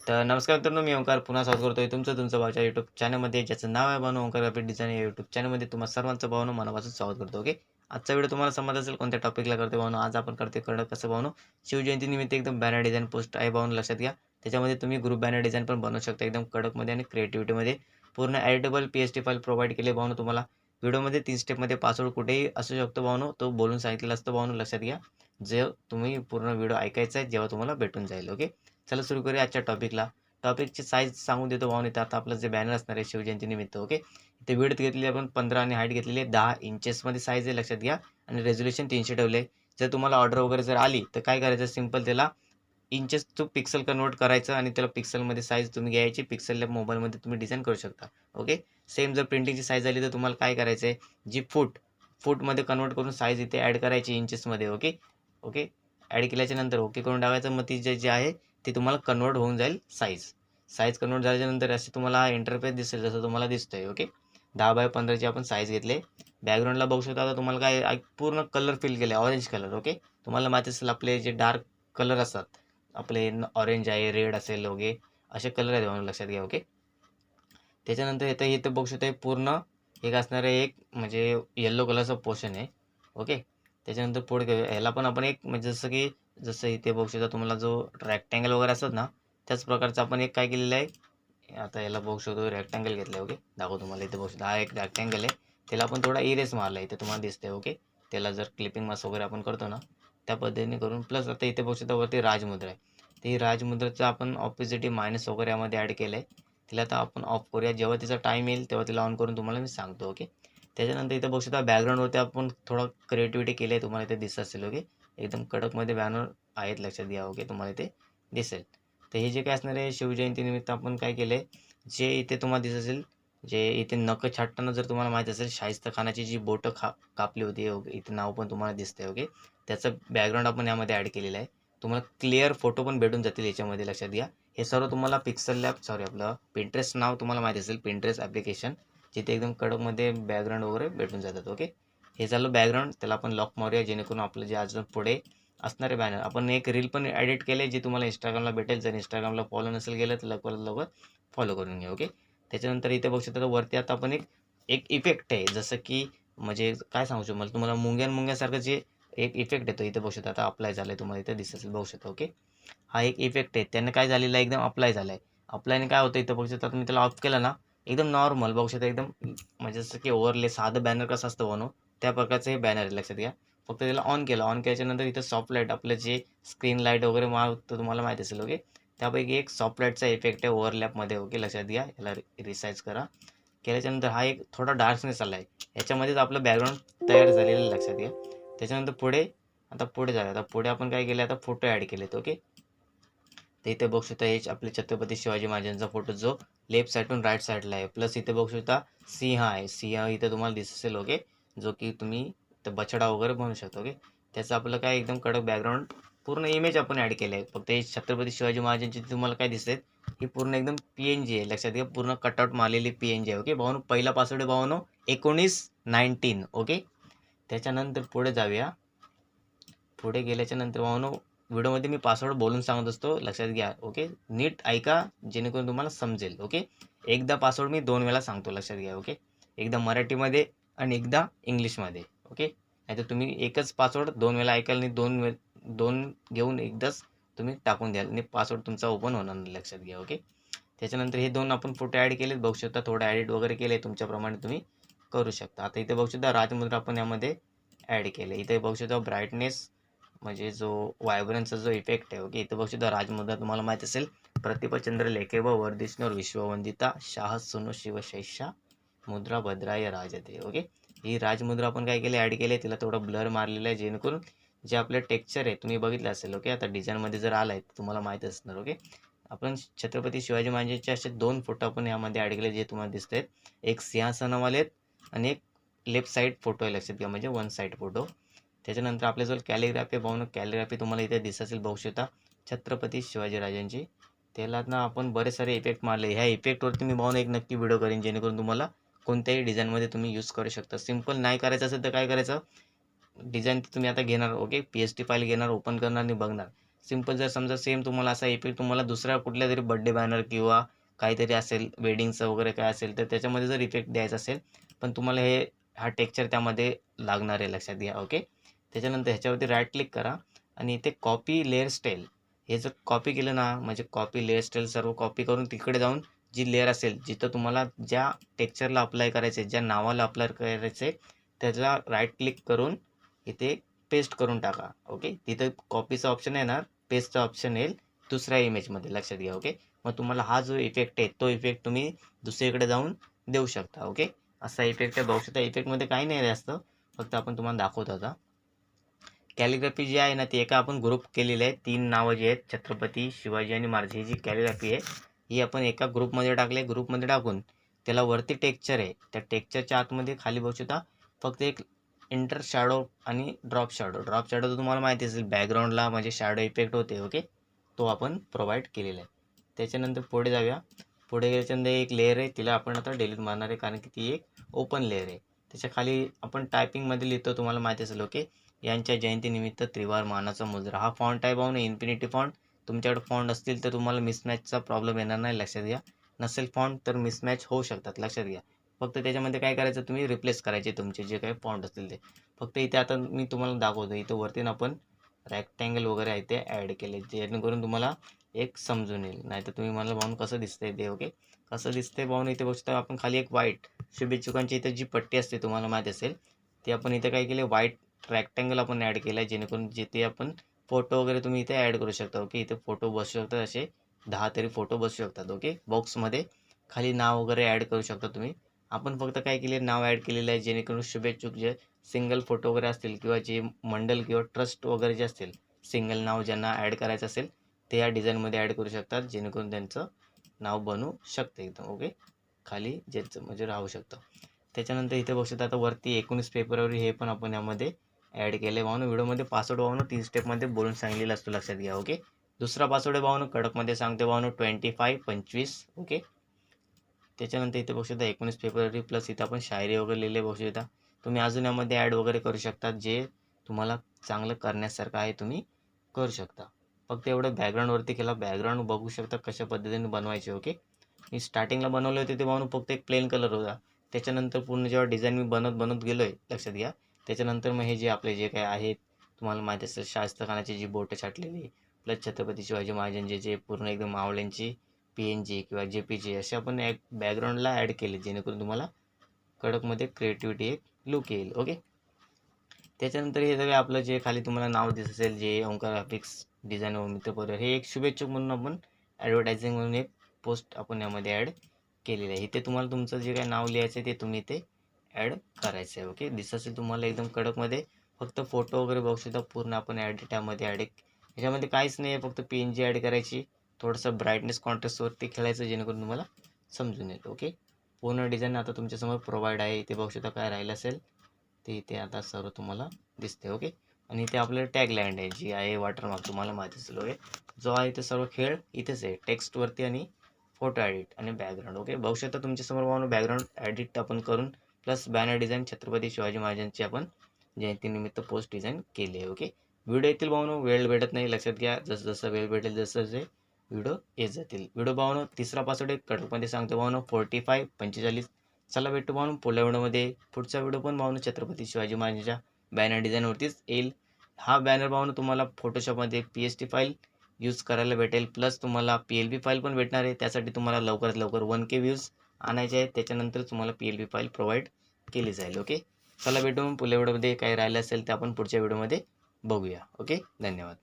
तर नमस्कार मित्रांनो, मी ओंकार पुन्हा स्वागत करतोय तुमचं भाऊच्या यूट्यूब चॅनलमध्ये, ज्याचं नाव आहे भावना ओंकार ग्राफिक डिझाईन. या यूट्यूब चॅनलमध्ये तुम्हा सर्वांचं भावना मनापासून स्वागत करतो. ओके, आजचा व्हिडिओ तुम्हाला समजत असेल कोणत्या टॉपिकला करते भावना. आज आपण करते कडक कसं भावनो, शिवजयंतीनिमित्त एकदम बॅनर डिझाईन पोस्ट आहे भावना, लक्षात घ्या. त्याच्यामध्ये तुम्ही ग्रुप बॅनर डिझाईन पण बनवू शकता एकदम कडकमध्ये आणि क्रिएटिव्हिटीमध्ये. पूर्ण एडिटेबल PST फाईल प्रोव्हाइड केली भावना तुम्हाला. व्हिडिओमध्ये 3 स्टेपमध्ये पासवर्ड कुठेही असू शकतो भावनो, तो बोलून सांगितलेला असतो भावनो, लक्षात घ्या. जे तुम्ही पूर्ण व्हिडिओ ऐकायचा आहे जेव्हा तुम्हाला भेटून जाईल. ओके, चला सुरू करूया आजच्या टॉपिकला. टॉपिकची साईज सांगून देतो भावने. तर आता आपलं जे बॅनर असणार आहे शिवजयंतीनिमित्त, ओके, इथे विड्थ घेतलेली आपण 15 आणि हाईट घेतलेली आहे 10 इंचेसमध्ये साईज आहे, लक्षात घ्या. आणि रेझोल्युशन 300 ठेवले. जर तुम्हाला ऑर्डर वगैरे जर आली तर काय करायचं, सिंपल त्याला इंचेस टू पिक्सल कन्वर्ट करायचं आणि त्याला पिक्सलमध्ये साईज तुम्ही घ्यायची. पिक्सल लॅब मोबाईलमध्ये तुम्ही डिझाईन करू शकता. ओके, सेम जर प्रिंटिंगची साईज आली तर तुम्हाला काय करायचं आहे, जी फूटमध्ये कन्वर्ट करून साईज इथे ॲड करायची इंचेसमध्ये. ओके ओके, ॲड केल्याच्या नंतर ओके करून टाकायचं. मग ती जे आहे ते तुम्हाला कन्वर्ट होऊन जाईल साईज कन्वर्ट झाल्याच्यानंतर असे तुम्हाला इंटरफेस दिसेल जसं तुम्हाला दिसतंय. ओके, 10x15ची आपण साईज घेतले. बॅकग्राऊंडला बघू शकता. आता तुम्हाला काय पूर्ण कलर फिल केले, ऑरेंज कलर. ओके, तुम्हाला माहिती असेल आपले जे डार्क कलर असतात आपले, ऑरेंज आहे, रेड असेल, ओके, असे कलर आहेत म्हणून लक्षात घ्या. ओके, त्याच्यानंतर इथं बघू शकता पूर्ण एक असणारं एक म्हणजे येल्लो कलरचं पोर्शन आहे. ओके, त्याच्यानंतर पुढे ह्याला पण आपण एक म्हणजे जसं इथे बघू शकता तुम्हाला जो रेक्टँगल वगैरे असतात ना, त्याच प्रकारचं आपण एक काय केलेलं आहे. आता याला बघू शकतो रेक्टँगल घेतलं आहे. ओके, दाखवतो तुम्हाला. इथे बघू शकता हा एक रेक्टँगल आहे. त्याला आपण थोडा इरेस मारला इथे तुम्हाला दिसतंय. ओके, त्याला जर क्लिपिंग मास्क वगैरे आपण करतो ना, त्या पद्धतीने करून प्लस आता इथे बघू शकता वरती राजमुद्रा आहे. ती राजमुद्राचं आपण ऑपॉझिटिव्ह मायनस वगैरे यामध्ये ॲड केलं आहे. तिला आता आपण ऑफ करूया. जेव्हा तिचा टाईम येईल तेव्हा तिला ऑन करून तुम्हाला मी सांगतो. ओके, त्याच्यानंतर इथं बघू शकता बॅकग्राऊंडवरती आपण थोडं क्रिएटिव्हिटी केली आहे. तुम्हाला इथे दिसत असेल. ओके, एकदम कडकमध्ये बॅनर आहेत, लक्षात घ्या. ओके, तुम्हाला इथे दिसेल. तर हे जे काय असणार आहे शिवजयंतीनिमित्त आपण काय केलं आहे, जे इथे तुम्हाला दिसत असेल, जे इथे नखं छाटताना जर तुम्हाला माहीत असेल शाहिस्ता खानाची जी बोटं कापली होती. ओके, इथे नाव पण तुम्हाला दिसतंय. ओके, त्याचं बॅकग्राऊंड आपण यामध्ये ॲड केलेलं आहे. तुम्हाला क्लिअर फोटो पण भेटून जातील याच्यामध्ये, लक्षात घ्या. हे सर्व तुम्हाला पिक्सल लॅब आपलं पिंटरेस्ट नाव तुम्हाला माहिती असेल, पिंटरेस्ट ॲप्लिकेशन, जिथे एकदम कडकमध्ये बॅकग्राऊंड वगैरे भेटून जातात. ओके, हे झालं बॅकग्राऊंड. त्याला आपण लॉक मारूया जेणेकरून आपलं जे अजून पुढे असणारे बॅनर. आपण एक रील पण एडिट केले जे तुम्हाला इंस्टाग्रामला भेटेल. जर इंस्टाग्रामला फॉलो नसेल गेलं तर लवकरात लवकर फॉलो करून घ्या. ओके, त्याच्यानंतर इथे बघू शकता वरती आता आपण एक एक इफेक्ट आहे, जसं की म्हणजे काय सांगू शकतो मला तुम्हाला, मुंग्यांसारखं जे एक इफेक्ट येतो इथे बघू शकता. आता अप्लाय झालं आहे, तुम्हाला इथे दिसत असेल, बघू शकता. ओके, हा एक इफेक्ट आहे, त्याने काय झालेलं आहे एकदम अप्लाय झालं आहे. अप्लायने काय होतं इथं बघू शकता. तुम्ही त्याला ऑफ केलं ना, एकदम नॉर्मल बघू शकता, एकदम म्हणजे जसं की ओव्हरले साधं बॅनर कसं असतं बनव त्या प्रकारचं हे बॅनर आहे, लक्षात घ्या. फक्त त्याला ऑन केलं. ऑन केल्याच्यानंतर इथं सॉफ्ट लाईट आपलं जे स्क्रीन लाईट वगैरे मारतो तुम्हाला माहिती असेल. ओके, त्यापैकी एक सॉफ्ट लाईटचा इफेक्ट आहे ओव्हरलॅपमध्ये. ओके, लक्षात घ्या. याला रिसाईज करा. केल्याच्यानंतर हा एक थोडा डार्कनेस आला आहे, याच्यामध्येच आपलं बॅकग्राऊंड तयार झालेलं आहे, लक्षात घ्या. त्याच्यानंतर पुढे जाऊया. आता पुढे आपण काय केलं, आता फोटो ॲड केलेत. ओके, तर इथे बघू शकता हे आपले छत्रपती शिवाजी महाराजांचा फोटो जो लेफ्ट साईडून राईट साईडला आहे. प्लस इथे बघू शकता सिंह आहे. सिंह इथे तुम्हाला दिसत असेल. ओके, जो की तुम्ही तर बछडा वगैरे बनवू शकता. ओके, त्याचं आपलं काय एकदम कडक बॅकग्राऊंड पूर्ण इमेज आपण ॲड केलं आहे. फक्त हे छत्रपती शिवाजी महाराजांची तुम्हाला काय दिसते, ही पूर्ण एकदम PNG आहे, लक्षात घ्या. पूर्ण कटआउट मारलेली PNG आहे. ओके भावानो, पहिला पासवर्ड आहे भावानो 1919. ओके, त्याच्यानंतर पुढे जाऊया. पुढे गेल्याच्या नंतर भावानो व्हिडिओमध्ये मी पासवर्ड बोलून सांगत असतो, लक्षात घ्या. ओके, नीट ऐका जेणेकरून तुम्हाला समजेल. ओके, एकदा पासवर्ड मी 2 वेळा सांगतो, लक्षात घ्या. ओके, एकदा मराठीमध्ये आणि एकदा इंग्लिशमध्ये. ओके, नाहीतर तुम्ही एकच पासवर्ड 2 वेळा ऐकाल आणि दोन घेऊन एकदाच तुम्ही टाकून द्याल आणि पासवर्ड तुमचा ओपन होणार नाही, लक्षात घ्या. ओके, त्याच्यानंतर हे 2 आपण फोटो ॲड केलेत, बघू शकता. थोडं ॲडिट वगैरे केले, तुमच्याप्रमाणे तुम्ही करू शकता. आता इथे बघू शकता राजमुद्रा आपण यामध्ये ॲड केले. इथे बघू शकता ब्राईटनेस म्हणजे जो व्हायब्रन्सचा जो इफेक्ट आहे. ओके, इथं बघू शकता राजमुद्रा तुम्हाला माहीत असेल, प्रतिभाचंद्र लेखे व वर्धिष्णू विश्ववंदिता शाह सुनो शिवशैषा मुद्रा भद्राय राजते. ओके, ही राजमुद्रा आपण काय केले, ॲड केले. तिला थोडं ब्लर मारलेलं आहे जेणेकरून जे आपलं टेक्स्चर आहे तुम्ही बघितलं असेल. ओके, आता डिझाईनमध्ये जर आलं आहे तुम्हाला माहीत असणार. ओके, आपण छत्रपती शिवाजी महाराजांचे असे 2 फोटो आपण यामध्ये ॲड केले जे तुम्हाला दिसत आहेत. एक सिंहासनावाले आहेत आणि एक लेफ्ट साईड फोटो आहे, लक्षात घ्या, म्हणजे वन साईड फोटो. त्याच्यानंतर आपल्याजवळ कॅलिग्राफी भावना, कॅलिग्राफी तुम्हाला इथे दिसत असेल, बघू शकता छत्रपती शिवाजीराजांची. त्याला ना आपण बरेच सारे इफेक्ट मारले. ह्या इफेक्टवरती मी भावना एक नक्की व्हिडिओ करेन जेणेकरून तुम्हाला कोणत्याही डिझाईनमध्ये तुम्ही यूज करू शकता. सिंपल नाही करायचं असेल तर काय करायचं, डिझाईन तुम्ही आता घेणार. ओके, PST फाईल घेणार, ओपन करणार आणि बघणार. सिंपल जर समजा सेम तुम्हाला असा इफेक्ट तुम्हाला दुसऱ्या कुठल्या तरी बर्थडे बॅनर किंवा काहीतरी असेल वेडिंगचं वगैरे काय असेल तर त्याच्यामध्ये जर इफेक्ट द्यायचा असेल, पण तुम्हाला हा टेक्स्चर त्यामध्ये लागणार आहे, लक्षात घ्या. ओके. त्याच्यानंतर ह्याच्यावरती राईट क्लिक करा आणि इथे कॉपी लेअर स्टाईल हे जर कॉपी केलं ना, म्हणजे कॉपी लेअर स्टाईल सर्व कॉपी करून तिकडे जाऊन जी लेअर असेल जिथं तुम्हाला ज्या टेक्स्चरला अप्लाय करायचे, ज्या नावाला अप्लाय करायचे, त्याला राईट क्लिक करून इथे पेस्ट करून टाका. ओके. तिथं कॉपीचा ऑप्शन येणार, पेस्टचा ऑप्शन येईल दुसऱ्या इमेजमध्ये, लक्षात घ्या. ओके. मग तुम्हाला हा जो इफेक्ट आहे तो इफेक्ट तुम्ही दुसरीकडे जाऊन देऊ शकता. ओके. असा इफेक्ट आहे, बघू शकता. इफेक्टमध्ये काही नाही जास्त, फक्त आपण तुम्हाला दाखवतो आता. कॅलिग्राफी जी आहे ना ती एका आपण ग्रुप केलेली आहे. 3 नावं जी आहेत, छत्रपती शिवाजी आणि महाराज, ही जी कॅलिग्राफी आहे ही आपण एका ग्रुपमध्ये टाकले. ग्रुपमध्ये टाकून त्याला वरती टेक्स्चर आहे, त्या टेक्स्चरच्या आतमध्ये खाली बघू शकता फक्त एक इंटर शॅडो आणि ड्रॉप शॅडो. ड्रॉप शॅडो तर तुम्हाला माहिती असेल, बॅकग्राऊंडला म्हणजे शॅडो इफेक्ट होते. ओके. तो आपण प्रोव्हाइड केलेला आहे. त्याच्यानंतर पुढे जाऊया. पुढे गेल्याच्यानंतर एक लेअर आहे, तिला आपण आता डिलीट मारणार आहे कारण की ती एक ओपन लेअर आहे. त्याच्या खाली आपण टायपिंगमध्ये लिहितो, तुम्हाला माहिती असेल. ओके. यांच्या जयंतीनिमित्त त्रिवार मानाचा मुजरा, हा फॉन्ट आहे भाऊ ना, इन्फिनिटी फॉन्ट. तुमच्याकडे फॉन्ट असतील तर तुम्हाला मिसमॅचचा प्रॉब्लेम येणार नाही, लक्षात घ्या. नसेल फॉन्ट तर मिसमॅच होऊ शकतात, लक्षात घ्या. फक्त त्याच्यामध्ये काय करायचं, तुम्ही रिप्लेस करायचे तुमचे जे काही फॉन्ट असतील ते. फक्त इथे आता मी तुम्हाला दाखवतो, इथं वरती आपण रेक्टँगल वगैरे आहे ते ॲड केले, जेणेकरून तुम्हाला एक समजून येईल. नाहीतर तुम्ही मला भाऊन कसं दिसतंय ते. ओके. कसं दिसतंय भाऊन इथे बघता आपण खाली एक व्हाईट शुभेच्छुकांची इथे जी पट्टी असते तुम्हाला माहिती असेल, ती आपण इथे काय केले, व्हाईट रेक्टँगल आपण ॲड केला आहे, जेणेकरून जिथे आपण फोटो वगैरे तुम्ही इथे ॲड करू शकता. ओके. इथे फोटो बसू शकतात, असे 10 तरी फोटो बसू शकतात. ओके. बॉक्समध्ये खाली नाव वगैरे ॲड करू शकता तुम्ही. आपण फक्त काय केले, नाव ॲड केलेलं आहे, जेणेकरून शुभेच्छुक जे सिंगल फोटो वगैरे असतील किंवा जे मंडल किंवा ट्रस्ट वगैरे जे असतील, सिंगल नाव ज्यांना ॲड करायचं असेल ते या डिझाईनमध्ये ॲड करू शकतात, जेणेकरून त्यांचं नाव बनू शकतं एकदम. ओके. खाली ज्यांचं म्हणजे राहू शकतं. त्याच्यानंतर इथे बघू शकता आता वरती 19 फेब्रुवारी हे पण आपण यामध्ये ॲड केले. भावनो व्हिडिओमध्ये पासवर्ड भावनो 3 स्टेपमध्ये बोलून सांगलेला असतो, लक्षात घ्या. ओके. दुसरा पासवर्ड आहे भावनो कडकमध्ये सांगते भावनो 2525. ओके. त्याच्यानंतर इथे बघू शकता 19 फेब्रुवारी प्लस इथं आपण शायरी वगैरे लिहिले बघू शकता. तुम्ही अजून यामध्ये ॲड वगैरे करू शकता, जे तुम्हाला चांगलं करण्यासारखं आहे तुम्ही करू शकता. फक्त एवढं बॅकग्राऊंडवरती केला. बॅकग्राऊंड बघू शकता कशा पद्धतीने बनवायचे. ओके. मी स्टार्टिंगला बनवले होते ते भावनो फक्त एक प्लेन कलर होता. त्याच्यानंतर पूर्ण जेव्हा डिझाईन मी बनत गेलो आहे, लक्षात घ्या, त्याच्यानंतर मग हे जे आपले जे काही आहेत तुम्हाला माहिती असेल, शाहिस्ता खानाची जी बोटं छाटलेली प्लस छत्रपती शिवाजी महाराजांचे जे पूर्ण एकदम मावळ्यांची PNG किंवा JPG असे आपण एक बॅकग्राऊंडला ॲड केले, जेणेकरून तुम्हाला कडकमध्ये क्रिएटिव्हिटी एक लुक येईल. ओके. त्याच्यानंतर हे सगळं आपलं जे खाली तुम्हाला नाव दिसत असेल, जे ओंकार ग्राफिक्स डिझाईन व मित्रपरिवार, हे एक शुभेच्छुक म्हणून आपण ॲडव्हर्टायझिंग म्हणून एक पोस्ट आपण यामध्ये ॲड केलेली आहे. इथे तुम्हाला तुमचं जे काही नाव लिहायचं आहे ते तुम्ही इथे ॲड करायचं आहे. ओके. दिसत असेल तुम्हाला एकदम कडकमध्ये. फक्त फोटो वगैरे बघू शकता पूर्ण आपण ॲडिट यामध्ये ॲड, ह्याच्यामध्ये काहीच नाही आहे, फक्त PNG ॲड करायची, थोडंसं ब्राईटनेस कॉन्ट्रास्टवरती खेळायचं, जेणेकरून तुम्हाला समजून येईल. ओके. पूर्ण डिझाईन आता तुमच्यासमोर प्रोव्हाइड आहे. इथे बघू शकता काय राहिलं असेल ते इथे आता सर्व तुम्हाला दिसते. ओके. आणि इथे आपल्याला टॅग लँड आहे, जी आहे वॉटरमार्क, तुम्हाला माहिती असेल. ओके. जो आहे ते सर्व खेळ इथेच आहे, टेक्स्टवरती आणि फोटो ॲडिट आणि बॅकग्राऊंड. ओके. बघू शकता तुमच्यासमोर म्हणून बॅकग्राऊंड ॲडिट आपण करून plus banner design Chhatrapati Shivaji महाराजांची आपण जयंतीनिमित्त पोस्ट डिझाईन केली आहे. ओके. व्हिडिओ येतील भावनो, वेळ भेटत नाही, लक्षात घ्या. जसं जसं वेळ भेटेल जसं जे व्हिडिओ येत जातील. व्हिडिओ भावनो तिसरा पासवर्ड एक कडकमध्ये सांगतो भावनो 4545. चला भेटू भावनो पुढल्या व्हिडिओमध्ये. पुढचा व्हिडिओ पण भावनो छत्रपती शिवाजी महाराजांच्या बॅनर डिझाईनवरतीच येईल. हा बॅनर भावनो तुम्हाला फोटोशॉपमध्ये PST फाईल यूज करायला भेटेल, प्लस तुम्हाला PLB फाईल पण भेटणार आहे. त्यासाठी तुम्हाला लवकरात लवकर 1K व्ह्यूज आणायचे आहेत, त्याच्यानंतर तुम्हाला PLB फाईल प्रोव्हाइड केली जाईल. ओके. चला भेटू पुढल्या व्हिडिओमध्ये. काय राहिलं असेल ते आपण पुढच्या व्हिडिओमध्ये बघूया. ओके. धन्यवाद.